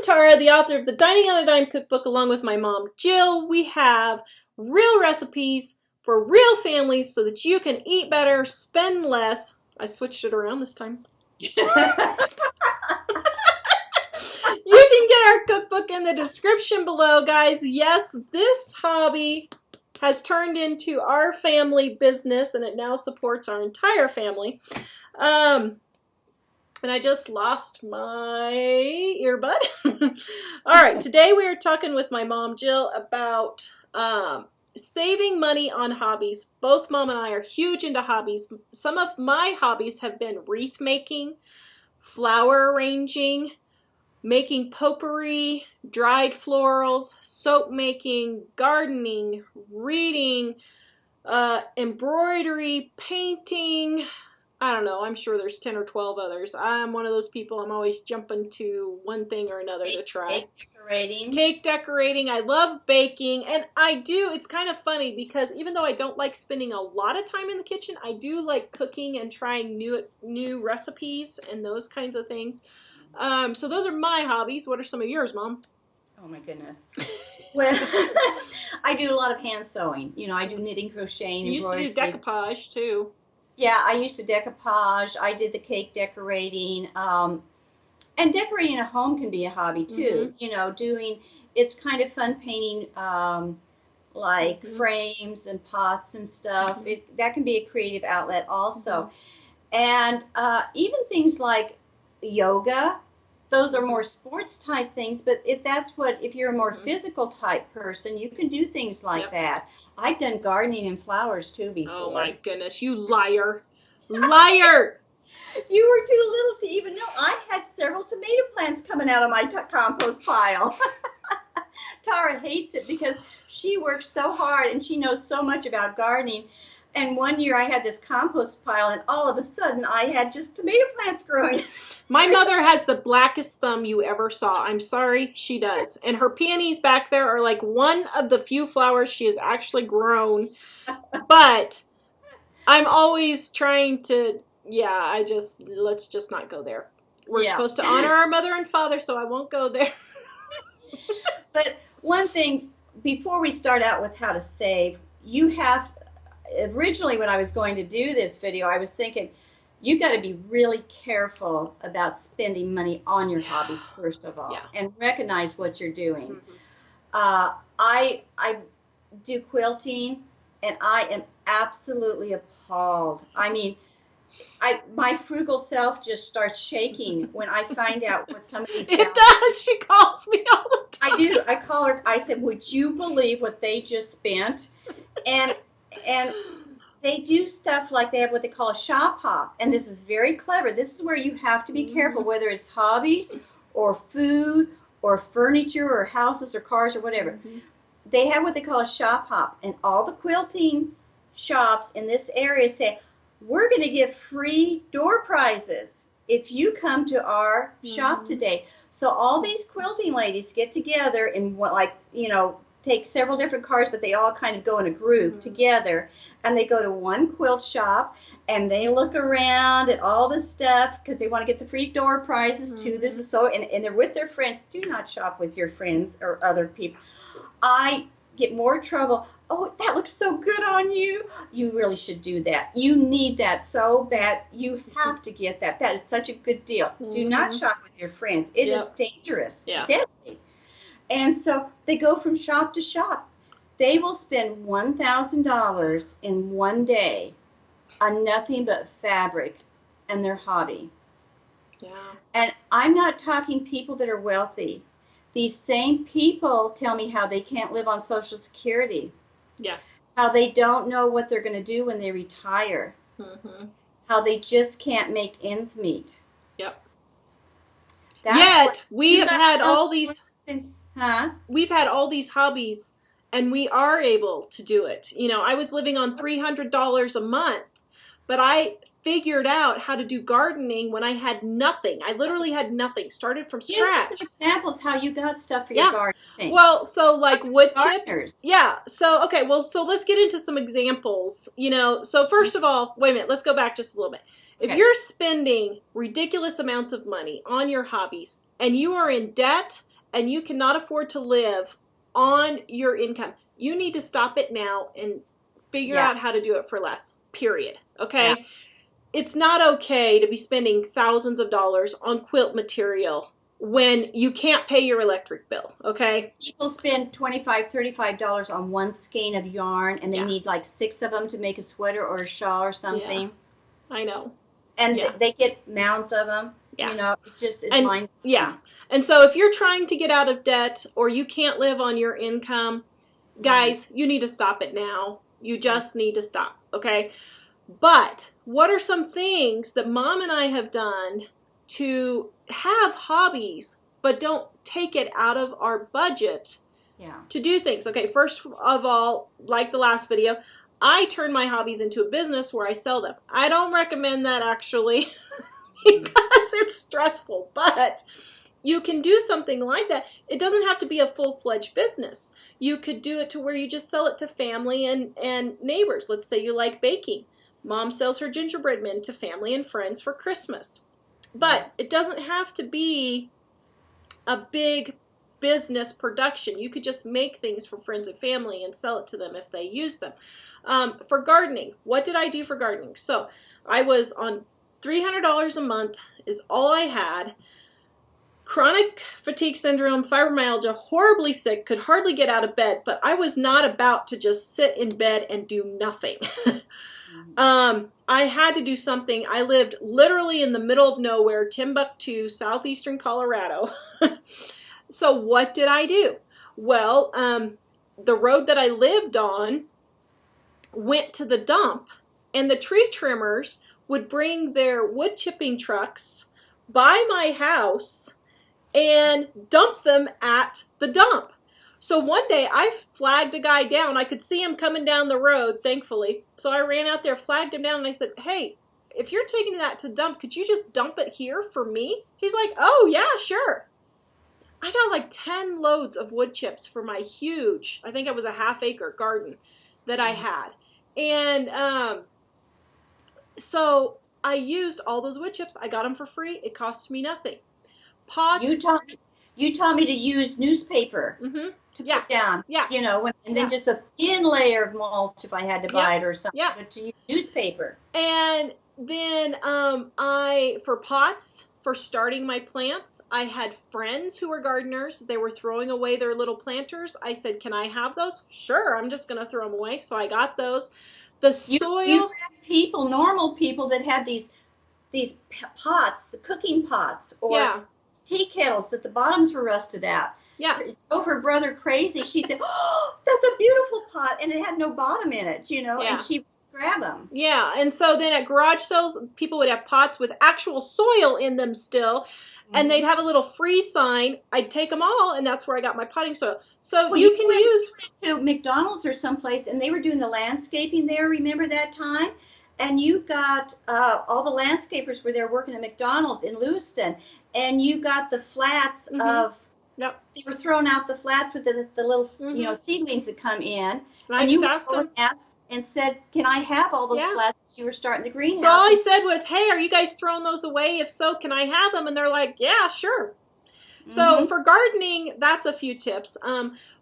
Tara, the author of the Dining on a Dime cookbook, along with my mom, Jill. We have real recipes for real families so that you can eat better, spend less. I switched it around this time. You can get our cookbook in the description below, guys. Yes, this hobby has turned into our family business, and it now supports our entire family. And I just lost my earbud. All right, today we are talking with my mom, Jill, about saving money on hobbies. Both Mom and I are huge into hobbies. Some of my hobbies have been wreath making, flower arranging, making potpourri, dried florals, soap making, gardening, reading, embroidery, painting. I don't know. I'm sure there's 10 or 12 others. I'm one of those people. I'm always jumping to one thing or another to try. Cake decorating. Cake decorating. I love baking. And I do. It's kind of funny because even though I don't like spending a lot of time in the kitchen, I do like cooking and trying new recipes and those kinds of things. So those are my hobbies. What are some of yours, Mom? Oh, my goodness. Well, I do a lot of hand sewing. You know, I do knitting, crocheting, You used to do decoupage, too. Yeah, I used to decoupage. I did the cake decorating. And decorating a home can be a hobby, too. You know, it's kind of fun painting, frames and pots and stuff. That can be a creative outlet also. And even things like yoga, those are more sports type things, but if you're a more physical type person, you can do things like that. I've done gardening and flowers too before. Oh my goodness, you liar. Liar! You were too little to even know. I had several tomato plants coming out of my compost pile. Tara hates it because she works so hard and she knows so much about gardening. And one year I had this compost pile, and all of a sudden I had just tomato plants growing. My mother has the blackest thumb you ever saw. I'm sorry, she does. And her peonies back there are like one of the few flowers she has actually grown. But I'm always trying to, let's just not go there. We're supposed to honor our mother and father, so I won't go there. But one thing, before we start out with how to save, originally when I was going to do this video, I was thinking, you got to be really careful about spending money on your hobbies, first of all, and recognize what you're doing. I do quilting, and I am absolutely appalled. I mean, my frugal self just starts shaking when I find out what some of these It does. She calls me all the time. I do. I call her. I said, would you believe what they just spent? And they do stuff like they have what they call a shop hop. And this is very clever. This is where you have to be careful, whether it's hobbies or food or furniture or houses or cars or whatever. They have what they call a shop hop. And all the quilting shops in this area say, we're going to give free door prizes if you come to our shop today. So all these quilting ladies get together and take several different cars, but they all kind of go in a group together, and they go to one quilt shop, and they look around at all the stuff because they want to get the free door prizes too. This is and they're with their friends. Do not shop with your friends or other people. I get more trouble. Oh, that looks so good on you. You really should do that. You need that so bad. You have to get that. That is such a good deal. Do not shop with your friends. It is dangerous. Deadly. And so they go from shop to shop. They will spend $1,000 in one day on nothing but fabric and their hobby. And I'm not talking people that are wealthy. These same people tell me how they can't live on Social Security. How they don't know what they're going to do when they retire. How they just can't make ends meet. Yet we have had all these... We've had all these hobbies, and we are able to do it. You know, I was living on $300 a month, but I figured out how to do gardening when I had nothing. I literally had nothing. Started from scratch. Give us examples how you got stuff for your gardening. Well, so like wood chips. So, okay, well, so let's get into some examples. You know, so first of all, wait a minute. Let's go back just a little bit. If you're spending ridiculous amounts of money on your hobbies and you are in debt and you cannot afford to live on your income, you need to stop it now and figure out how to do it for less, period. Okay? Yeah. It's not okay to be spending thousands of dollars on quilt material when you can't pay your electric bill, okay? People spend $25, $35 on one skein of yarn, and they need like 6 of them to make a sweater or a shawl or something. Yeah, I know. And they get mounds of them. Yeah. You know, it just is mind. Yeah. And so if you're trying to get out of debt or you can't live on your income, guys, you need to stop it now. You just need to stop, okay? But what are some things that Mom and I have done to have hobbies, but don't take it out of our budget to do things? Okay, first of all, like the last video, I turn my hobbies into a business where I sell them. I don't recommend that actually because it's stressful, but you can do something like that. It doesn't have to be a full-fledged business. You could do it to where you just sell it to family and neighbors. Let's say you like baking. Mom sells her gingerbread men to family and friends for Christmas. But it doesn't have to be a big business production. You could just make things for friends and family and sell it to them if they use them. For gardening, what did I do for gardening? So I was on $300 a month is all I had. Chronic fatigue syndrome, fibromyalgia, horribly sick, could hardly get out of bed, but I was not about to just sit in bed and do nothing. I had to do something. I lived literally in the middle of nowhere, Timbuktu, southeastern Colorado. So what did I do? Well, the road that I lived on went to the dump, and the tree trimmers would bring their wood chipping trucks by my house and dump them at the dump. So one day I flagged a guy down. I could see him coming down the road, thankfully. So I ran out there, flagged him down, and I said, hey, if you're taking that to dump, could you just dump it here for me? He's like, oh, yeah, sure. I got like 10 loads of wood chips for my huge, I think it was a half-acre garden that I had. And so I used all those wood chips. I got them for free. It cost me nothing. Pots. You taught me to use newspaper to put down. Yeah. You know, and then just a thin layer of mulch if I had to buy it or something. Yeah. But to use newspaper. And then for pots, for starting my plants, I had friends who were gardeners. They were throwing away their little planters. I said, can I have those? Sure, I'm just going to throw them away. So I got those. The soil. You had people, normal people that had these pots, the cooking pots, or tea kettles that the bottoms were rusted out. Yeah. It drove her brother crazy. She said, oh, that's a beautiful pot. And it had no bottom in it, you know, and she would grab them. Yeah. And so then at garage sales, people would have pots with actual soil in them still. And they'd have a little free sign. I'd take them all, and that's where I got my potting soil. So you can use to McDonald's or someplace, and they were doing the landscaping there. Remember that time? And you got all the landscapers were there working at McDonald's in Lewiston, and you got the flats of. Yep. They were throwing out the flats with the little you know seedlings that come in. And I just asked them. And said, can I have all those flats as you were starting the greenhouse? So all I said was, hey, are you guys throwing those away? If so, can I have them? And they're like, yeah, sure. So for gardening, that's a few tips.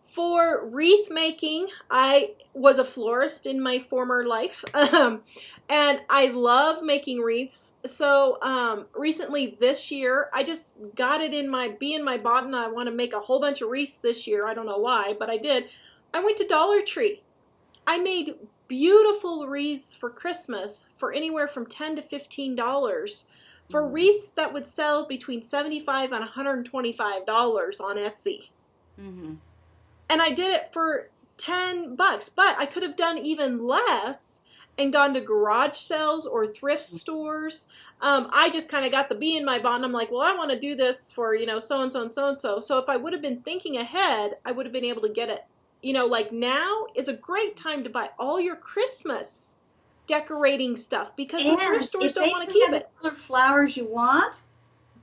For wreath making, I was a florist in my former life. And I love making wreaths. So recently this year, I just got it in my bottom. I want to make a whole bunch of wreaths this year. I don't know why, but I did. I went to Dollar Tree. I made beautiful wreaths for Christmas for anywhere from $10 to $15 for wreaths that would sell between $75 and $125 on Etsy. And I did it for $10, but I could have done even less and gone to garage sales or thrift stores. I just kind of got the bee in my bonnet. I'm like, well, I want to do this for, you know, so-and-so and so-and-so. So if I would have been thinking ahead, I would have been able to get it. You know, like now is a great time to buy all your Christmas decorating stuff because the thrift stores don't want to keep it. The color flowers you want,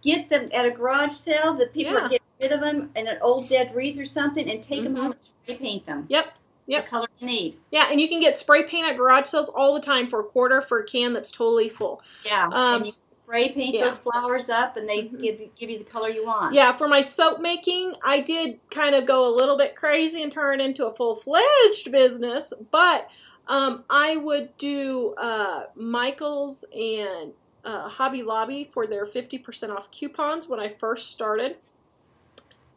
get them at a garage sale that people would get rid of them in an old dead wreath or something and take them home and spray paint them. Yep. The color you need. Yeah, and you can get spray paint at garage sales all the time for $1 for a can that's totally full. Yeah. spray paint Yeah. those flowers up, and they give you the color you want. Yeah, for my soap making, I did kind of go a little bit crazy and turn it into a full-fledged business, but I would do Michael's and Hobby Lobby for their 50% off coupons when I first started.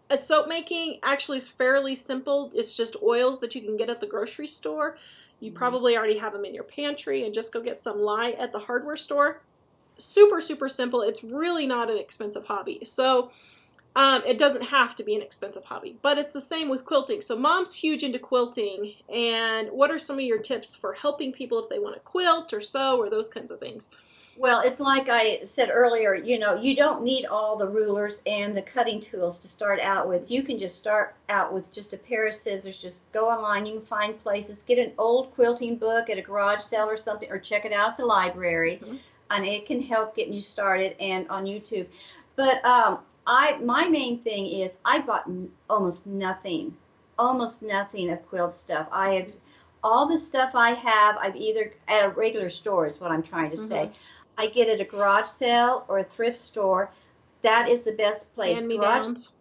A soap making actually is fairly simple. It's just oils that you can get at the grocery store. You probably already have them in your pantry, and just go get some lye at the hardware store. Super, super simple. It's really not an expensive hobby. So it doesn't have to be an expensive hobby, but it's the same with quilting. So Mom's huge into quilting. And what are some of your tips for helping people if they want to quilt or sew or those kinds of things? Well, it's like I said earlier, you don't need all the rulers and the cutting tools to start out with. You can just start out with just a pair of scissors. Just go online. You can find places. Get an old quilting book at a garage sale or something, or check it out at the library. And it can help getting you started, and on YouTube. But my main thing is I bought almost nothing of quilt stuff. I have all the stuff I have. I've either at a regular store is what I'm trying to say. I get at a garage sale or a thrift store. That is the best place. Hand-me-downs.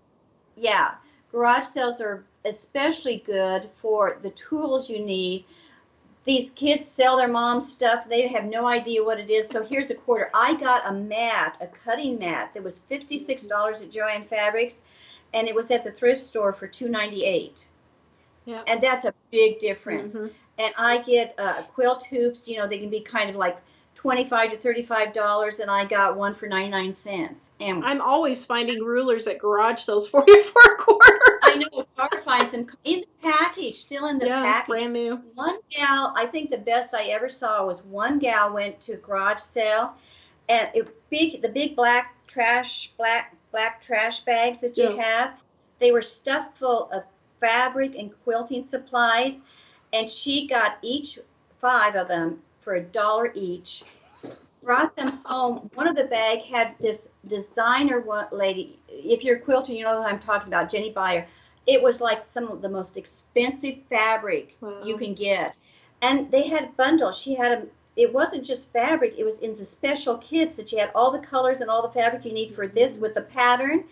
Yeah, garage sales are especially good for the tools you need. These kids sell their mom's stuff. They have no idea what it is. So here's a quarter. I got a cutting mat that was $56 at Joann Fabrics, and it was at the thrift store for $2.98. Yeah. And that's a big difference. And I get quilt hoops. They can be kind of like $25 to $35, and I got one for 99 cents. And I'm always finding rulers at garage sales for you for a quarter. I know it's hard to find some in the package, still in the package. Brand new. One gal, I think the best I ever saw was one gal went to a garage sale, and the big black trash bags that you have, they were stuffed full of fabric and quilting supplies, and she got each 5 of them for $1 each. Brought them home. One of the bag had this designer lady. If you're a quilter, you know who I'm talking about, Jenny Beyer. It was like some of the most expensive fabric you can get. And they had bundles. She had it wasn't just fabric. It was in the special kits that you had all the colors and all the fabric you need for this with the pattern.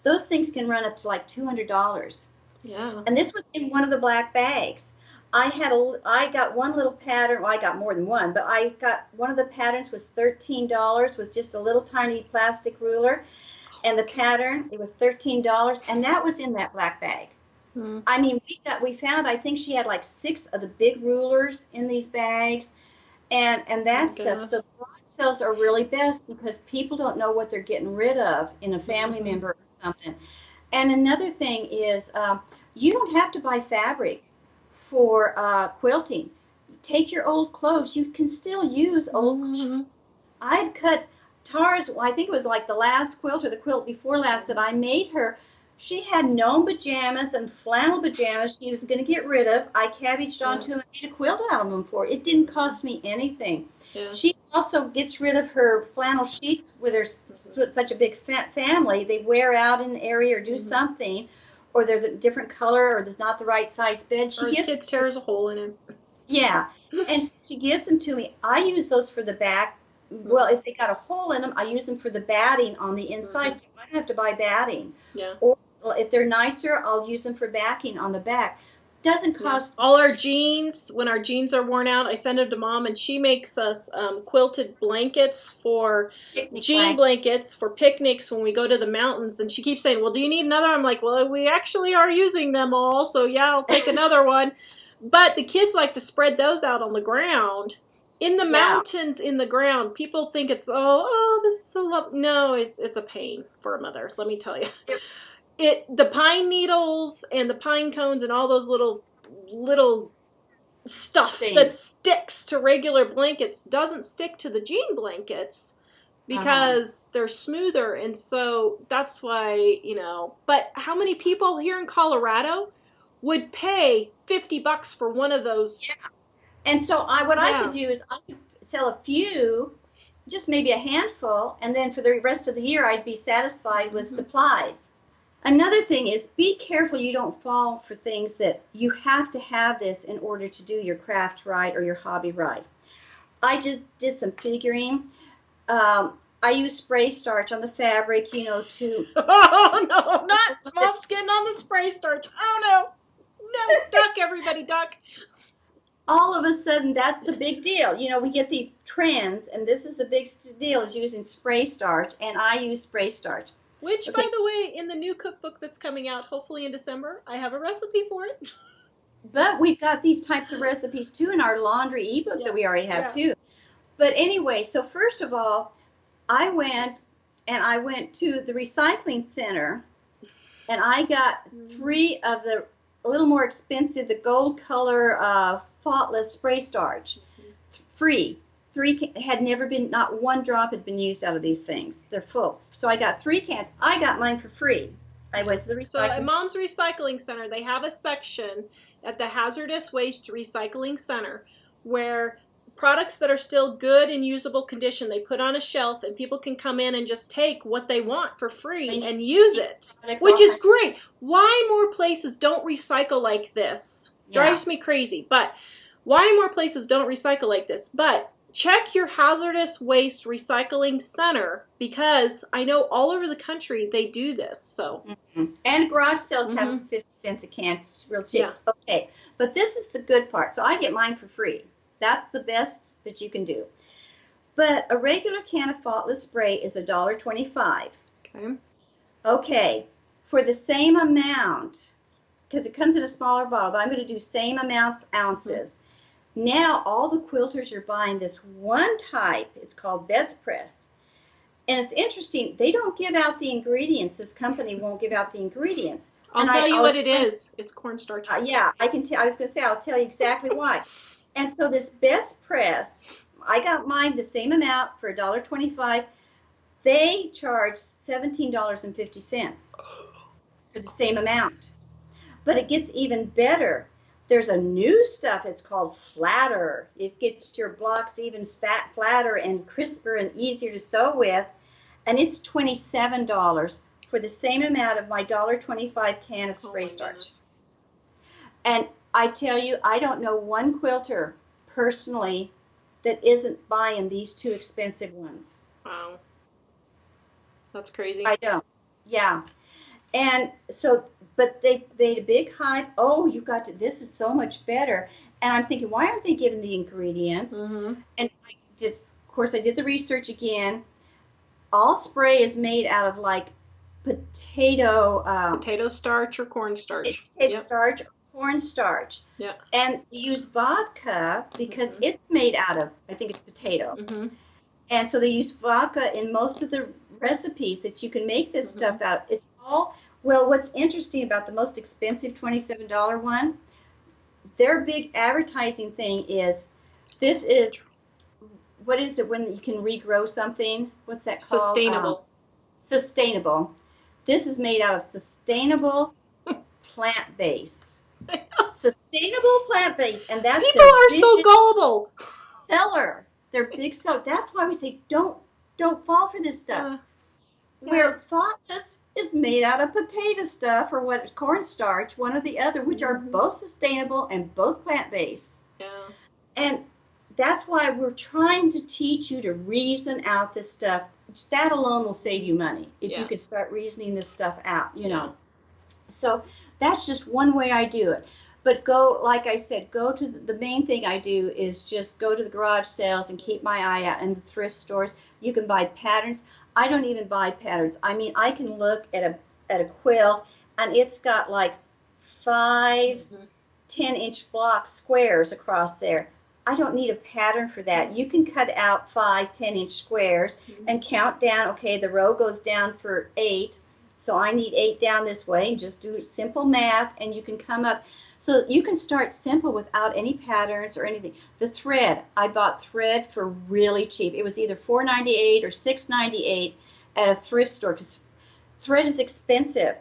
Those things can run up to like $200. Yeah. And this was in one of the black bags. I got one little pattern. Well, I got more than one, but I got one of the patterns was $13 with just a little tiny plastic ruler, and the pattern it was $13, and that was in that black bag. I mean, we found I think she had like 6 of the big rulers in these bags, and that stuff. So garage sales are really best because people don't know what they're getting rid of in a family member or something. And another thing is you don't have to buy fabric for quilting. Take your old clothes. You can still use old clothes. I'd cut Tara's, I think it was like the last quilt or the quilt before last that I made her. She had gnome pajamas and flannel pajamas she was going to get rid of. I cabbaged onto them and made a quilt out of them for her. It didn't cost me anything. She also gets rid of her flannel sheets with such a big family. They wear out in the area or do something, or they're the different color, or there's not the right size bed. Or the kids tears a hole in it. Yeah, and she gives them to me. I use those for the back. Well, if they got a hole in them, I use them for the batting on the inside, so I don't have to buy batting. Yeah. Or if they're nicer, I'll use them for backing on the back. Doesn't cost. All our jeans, when our jeans are worn out, I send them to Mom, and she makes us quilted blankets for blankets for picnics when we go to the mountains. And she keeps saying, well, do you need another? I'm like, well, we actually are using them all, so yeah, I'll take another one. But the kids like to spread those out on the ground. In the mountains, in the ground, people think it's, this is so lovely. No, it's a pain for a mother, let me tell you. The pine needles and the pine cones and all those little stuff that sticks to regular blankets doesn't stick to the jean blankets because they're smoother. And so that's why, but how many people here in Colorado would pay $50 for one of those? Yeah. And so I could do is I could sell a few, just maybe a handful, and then for the rest of the year I'd be satisfied with supplies. Another thing is be careful you don't fall for things that you have to have this in order to do your craft right or your hobby right. I just did some figuring. I use spray starch on the fabric, you know, to. Oh no, not Mom's getting on the spray starch. Oh no. No, duck, everybody, duck. All of a sudden, that's the big deal. You know, we get these trends, and this is the big deal, is using spray starch, and I use spray starch. Which, Okay. by the way, in the new cookbook that's coming out, hopefully in December, I have a recipe for it. But we've got these types of recipes, too, in our laundry ebook that we already have, too. But anyway, so first of all, I went to the recycling center, and I got 3 of the a little more expensive, the gold color faultless spray starch, free. 3 had never been, not one drop had been used out of these things. They're full. So I got 3 cans. I got mine for free. I went to the recycling. So at Mom's Recycling Center, they have a section at the Hazardous Waste Recycling Center where products that are still good and usable condition, they put on a shelf and people can come in and just take what they want for free and use it, which is great. Why more places don't recycle like this? Drives me crazy. But why more places don't recycle like this? But check your hazardous waste recycling center, because I know all over the country they do this. So and garage sales have 50 cents a can. It's real cheap. Yeah. Okay, but this is the good part. So I get mine for free. That's the best that you can do. But a regular can of faultless spray is $1.25. Okay. Okay, for the same amount, because it comes in a smaller bottle, but I'm going to do same amounts, ounces. Now all the quilters are buying this one type. It's called Best Press. And it's interesting. They don't give out the ingredients. This company won't give out the ingredients. I'll tell you what it is. It's cornstarch. Yeah, I can tell. I was going to say, I'll tell you exactly why. And so this Best Press, I got mine the same amount for $1.25. They charge $17.50 for the same amount. But it gets even better. There's a new stuff. It's called Flatter. It gets your blocks even flatter and crisper and easier to sew with. And it's $27 for the same amount of my $1.25 can of spray starch. And I tell you, I don't know one quilter personally that isn't buying these 2 expensive ones. Wow. That's crazy. I don't. Yeah. And so, but they made a big hype. Oh, you got to, this is so much better. And I'm thinking, why aren't they giving the ingredients? And I did, of course, I did the research again. All spray is made out of like potato starch or cornstarch. Potato starch or cornstarch. Yeah. And they use vodka because it's made out of, I think it's potato. And so they use vodka in most of the recipes that you can make this stuff out. It's all, well, what's interesting about the most expensive $27 one, their big advertising thing is, this is, what is it when you can regrow something? What's that called? Sustainable. Sustainable. This is made out of sustainable plant base. Sustainable plant base. And that's people are so gullible. Seller. They're big seller. That's why we say don't fall for this stuff. Where faultless is made out of potato stuff or what cornstarch, one or the other, which are both sustainable and both plant-based. Yeah. And that's why we're trying to teach you to reason out this stuff. That alone will save you money if you could start reasoning this stuff out, you know. So that's just one way I do it. But go, like I said, go to the main thing I do is just go to the garage sales and keep my eye out in the thrift stores. You can buy patterns. I don't even buy patterns. I mean, I can look at a quilt and it's got like 5 10-inch block squares across there. I don't need a pattern for that. You can cut out 5 10-inch squares and count down. Okay, the row goes down for 8, so I need 8 down this way. Just do simple math, and you can come up. So you can start simple without any patterns or anything. The thread, I bought thread for really cheap. It was either $4.98 or $6.98 at a thrift store because thread is expensive.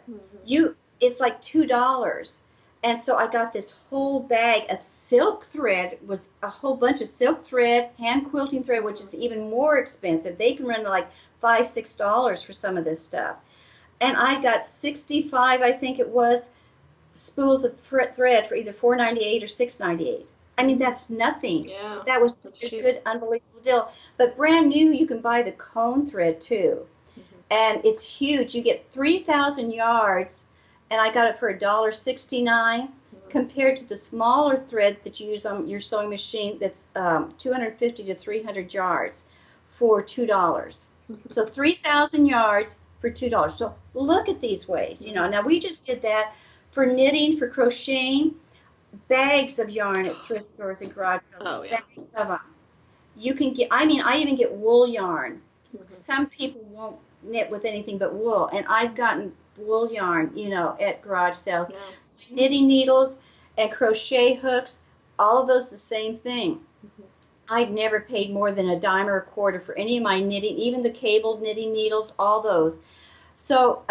It's like $2. And so I got this whole bag of silk thread, was a whole bunch of silk thread, hand quilting thread, which is even more expensive. They can run like $5, $6 for some of this stuff. And I got 65, I think it was, spools of thread for either $4.98 or $6.98. I mean, that's nothing. Yeah, That was that's such a cheap. good, unbelievable deal. But brand new, you can buy the cone thread too. Mm-hmm. And it's huge. You get 3,000 yards, and I got it for $1.69 compared to the smaller thread that you use on your sewing machine that's 250 to 300 yards for $2. So 3,000 yards for $2. So look at these ways. Now we just did that for knitting, for crocheting, bags of yarn at thrift stores and garage sales, Oh yeah. bags of them. You can get, I mean, I even get wool yarn. Mm-hmm. Some people won't knit with anything but wool, and I've gotten wool yarn, at garage sales. Yeah. Knitting needles and crochet hooks, all of those the same thing. Mm-hmm. I've never paid more than a dime or a quarter for any of my knitting, even the cabled knitting needles, all those. So,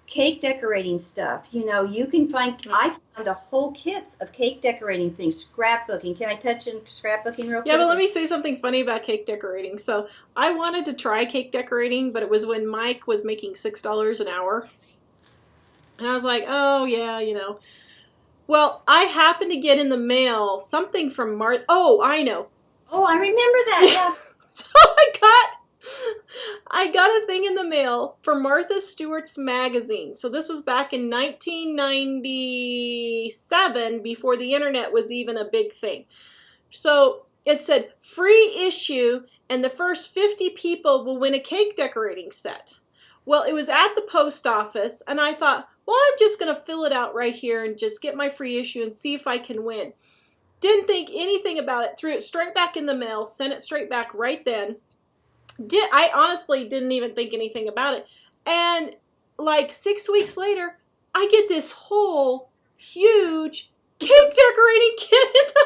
cake decorating stuff, you can find, I found a whole kits of cake decorating things, scrapbooking. Can I touch on scrapbooking real quick? Yeah, but let me say something funny about cake decorating. So I wanted to try cake decorating, but it was when Mike was making $6 an hour. And I was like, oh, yeah, Well, I happened to get in the mail something from Martha. Oh, I know. Oh, I remember that, yeah. So I got a thing in the mail for Martha Stewart's magazine. So this was back in 1997, before the internet was even a big thing. So it said free issue, and the first 50 people will win a cake decorating set. Well, it was at the post office, and I thought, well, I'm just going to fill it out right here and just get my free issue and see if I can win. Didn't think anything about it, threw it straight back in the mail, sent it straight back right then. I honestly didn't even think anything about it. And like 6 weeks later, I get this whole huge cake decorating kit in the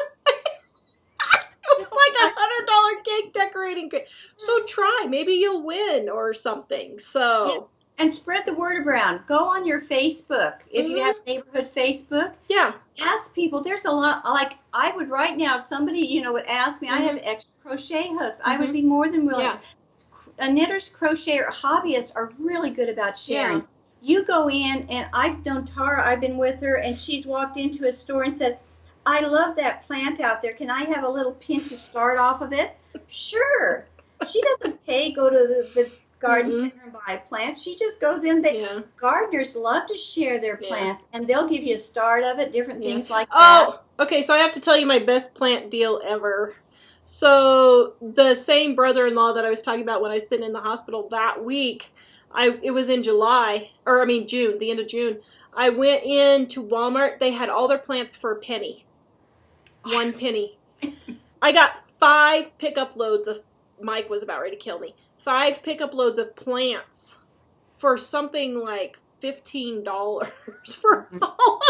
It was like $100 cake decorating kit. So try. Maybe you'll win or something. So yes. And spread the word around. Go on your Facebook. If you have neighborhood Facebook, yeah, ask people. There's a lot. Like I would right now, if somebody would ask me, I have extra crochet hooks. I would be more than willing. Yeah. Knitters, crocheter, hobbyists are really good about sharing. Yeah. You go in, and I've known Tara. I've been with her, and she's walked into a store and said, I love that plant out there. Can I have a little pinch to start off of it? Sure. She doesn't go to the garden center and buy a plant. She just goes in. Gardeners love to share their plants, and they'll give you a start of it, different things like that. Oh, okay, so I have to tell you my best plant deal ever. So the same brother-in-law that I was talking about when I was sitting in the hospital that week, it was in June, the end of June. I went into Walmart. They had all their plants for a penny. 1 penny. I got 5 pickup loads of, Mike was about ready to kill me, 5 pickup loads of plants for something like $15 for all of them.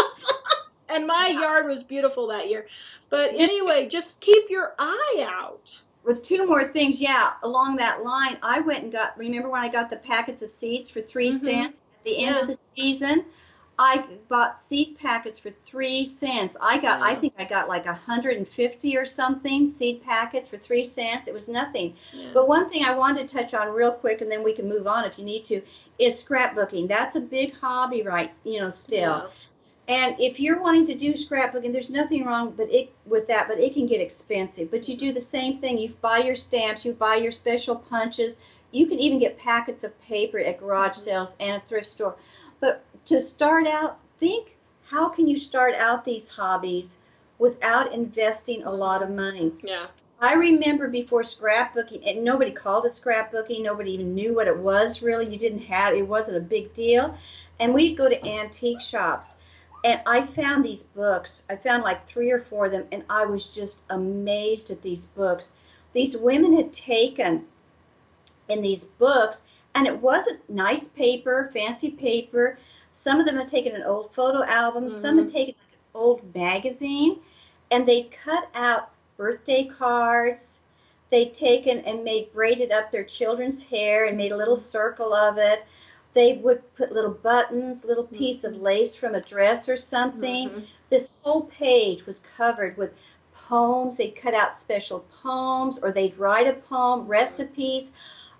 And my yard was beautiful that year. But anyway, just keep your eye out. With 2 more things, along that line, I went and remember when I got the packets of seeds for 3 cents at the end of the season? I bought seed packets for 3 cents. I think I got like 150 or something seed packets for 3 cents. It was nothing. Yeah. But one thing I wanted to touch on real quick, and then we can move on if you need to, is scrapbooking. That's a big hobby, right? Still. Yeah. And if you're wanting to do scrapbooking, there's nothing wrong with that, but it can get expensive. But you do the same thing. You buy your stamps, you buy your special punches. You can even get packets of paper at garage sales and a thrift store. But to start out, think, how can you start out these hobbies without investing a lot of money? Yeah. I remember before scrapbooking, and nobody called it scrapbooking. Nobody even knew what it was, really. It wasn't a big deal. And we'd go to antique shops. And I found these books. I found like 3 or 4 of them, and I was just amazed at these books. These women had taken in these books, and it wasn't nice paper, fancy paper. Some of them had taken an old photo album. Some had taken like an old magazine, and they'd cut out birthday cards. They'd taken and braided up their children's hair and made a little circle of it. They would put little buttons, little piece of lace from a dress or something. This whole page was covered with poems. They'd cut out special poems, or they'd write a poem, recipes.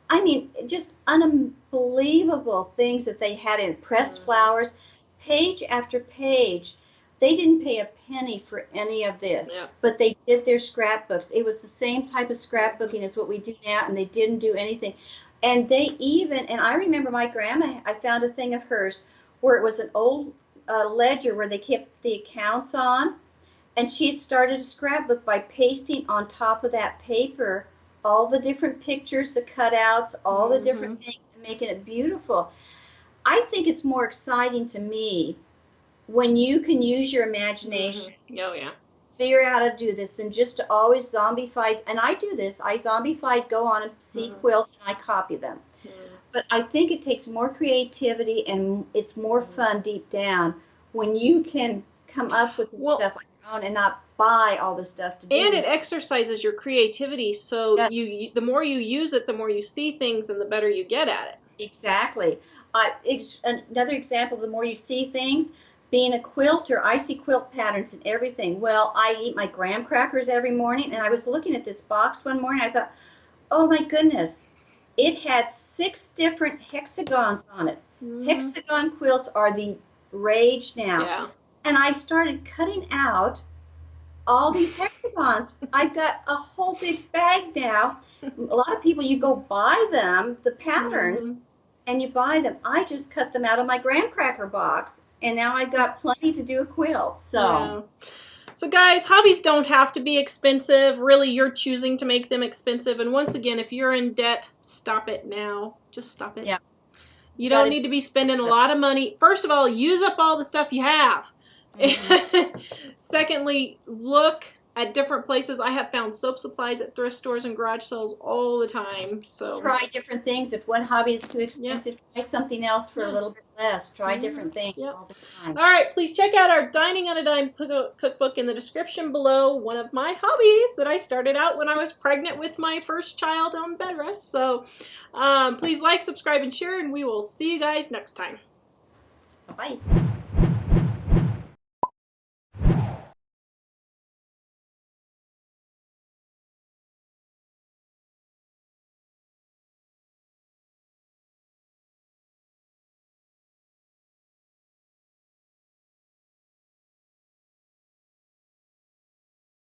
I mean, just unbelievable things that they had in pressed flowers, page after page. They didn't pay a penny for any of this, Yeah. but they did their scrapbooks. It was the same type of scrapbooking as what we do now, and they didn't do anything. And they even, and I remember my grandma, I found a thing of hers where it was an old ledger where they kept the accounts on, and she had started a scrapbook by pasting on top of that paper all the different pictures, the cutouts, all the different things, and making it beautiful. I think it's more exciting to me when you can use your imagination, Oh, yeah. figure out how to do this, than just to always zombify. And I do this. I zombify, go on and see quilts, and I copy them. But I think it takes more creativity, and it's more fun deep down when you can come up with this stuff on your own and not buy all the stuff to do. And it exercises your creativity, so you the more you use it, the more you see things, and the better you get at it. Exactly. Another example, the more you see things, being a quilter, I see quilt patterns and everything. Well, I eat my graham crackers every morning, and I was looking at this box one morning. I thought, oh my goodness, it had 6 different hexagons on it. Hexagon quilts are the rage now. Yeah. And I started cutting out all these hexagons. I've got a whole big bag now. A lot of people, you go buy them, the patterns, and you buy them. I just cut them out of my graham cracker box, and now I've got plenty to do a quilt. So, So guys, hobbies don't have to be expensive. Really, you're choosing to make them expensive. And once again, if you're in debt, stop it now. Just stop it. Yeah. You don't need to be spending a lot of money. First of all, use up all the stuff you have. Secondly, look at different places. I have found soap supplies at thrift stores and garage sales all the time. So try different things. If one hobby is too expensive, try something else for a little bit less. Try different things all the time. All right, please check out our Dining on a Dime cookbook in the description below. One of my hobbies that I started out when I was pregnant with my first child on bed rest. So please like, subscribe, and share, and we will see you guys next time. Bye-bye.